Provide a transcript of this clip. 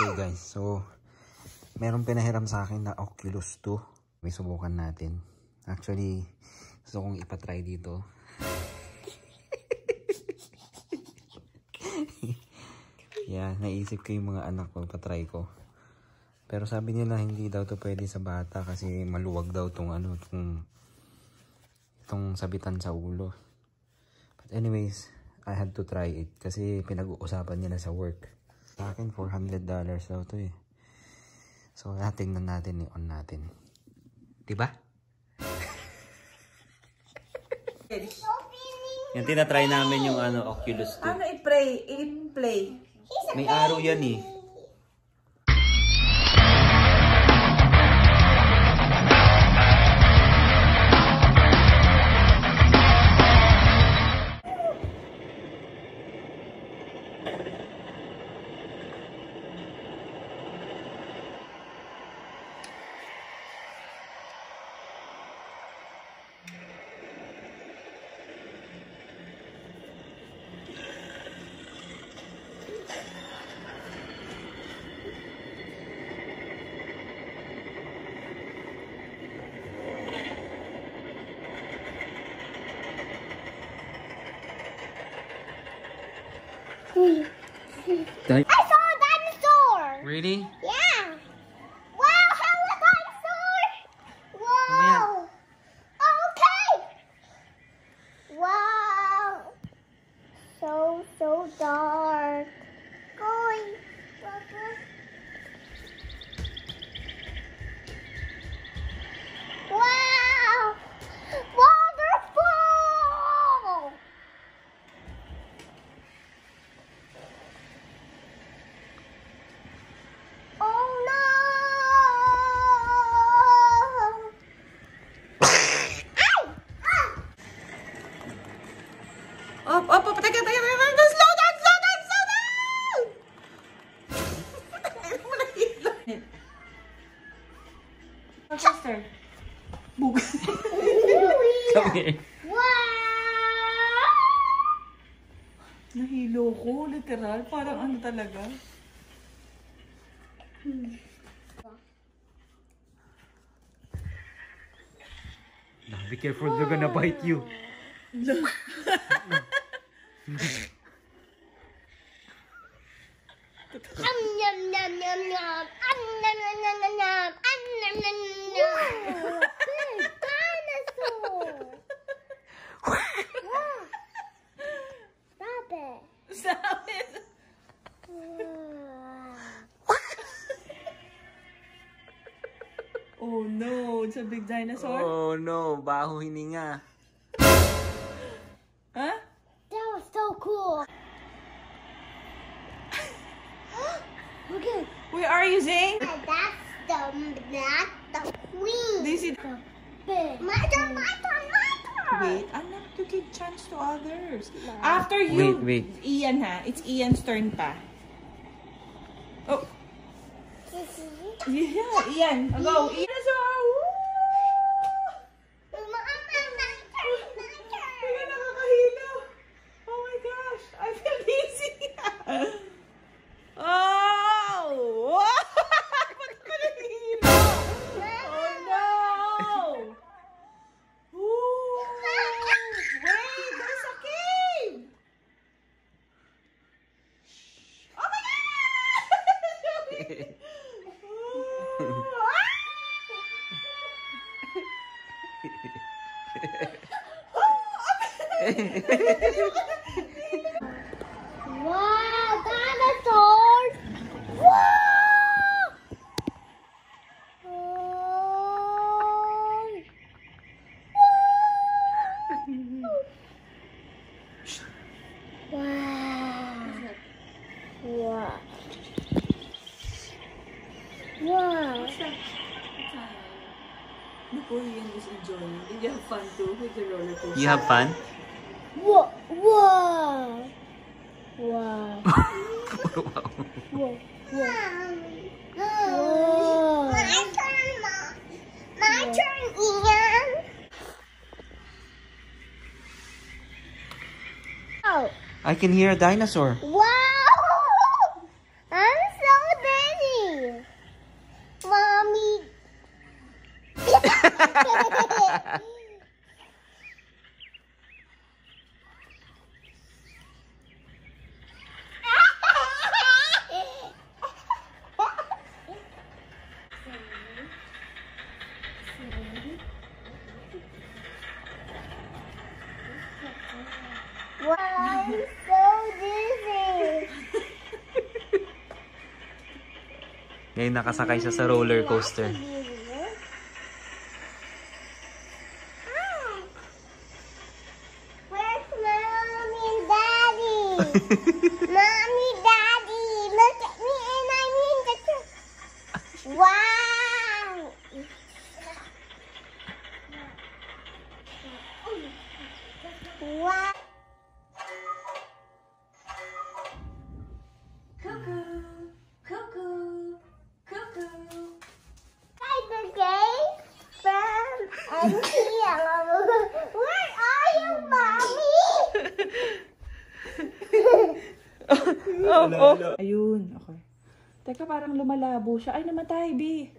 Okay guys, so meron pinahiram sa akin na Oculus 2. May subukan natin. Actually, gusto kong ipatry dito. Yeah, naisip ko yung mga anak ko, patry ko. Pero sabi nila hindi daw to pwede sa bata kasi maluwag daw tong itong sabitan sa ulo. But anyways, I had to try it kasi pinag-uusapan nila sa work. Sa akin, $400 daw to eh. So, tingnan natin, i-on natin. Diba? Yan, tinatry namin yung Oculus 2. Ano i-play? May araw yan eh. I saw a dinosaur! Really? Yeah! Wow, how a dinosaur! Wow! Okay! Wow! So dark. Going. Wow! Waterfall! Oh no! Teka, slow down! Sister. Bug. Come here. Wow! Nahilo ko, literal. Parang ano talaga. Be careful, they're gonna bite you. Yum yum yum yum. Nom nom nom nom nom. Nom nom nom. Big dinosaur. Stop it. Stop it. Oh no, it's a big dinosaur. Oh no, baho hininga. Huh? That was so cool. Look at Where are you, Zane? that's the queen. This is... My turn. Wait, anak, to give chance to others. After you... Wait. Ian ha. It's Ian's turn pa. Oh. Yeah, Ian. Go. Ian. Kaya nakakahilo. Oh my gosh. I feel dizzy. Oh! Ba't ka nahihilo? Oh no! Ooh. Wait, there's a cave! Oh my god! Wow, dinosaurs! Wow! Wow. Napoleon is enjoying. Did you have fun too with the roller coaster? You have fun? Whoa! Whoa! Wow! Wow. Whoa! Whoa! My turn, Mom. My turn, Ian. Oh! I can hear a dinosaur. Wow! I'm so dangerous. Wow, I'm so dizzy. Ngayon nakasakay siya sa roller coaster. Where's mommy and daddy? Mommy, daddy, look at me and I'm in the truck. Wow. Wow. Cuckoo, cuckoo, cuckoo. Hi, the game from Auntie. Where are you, mommy? Oh, oh. Ayun, okay. Teka, parang lumalabo siya. Ay, namatay, B.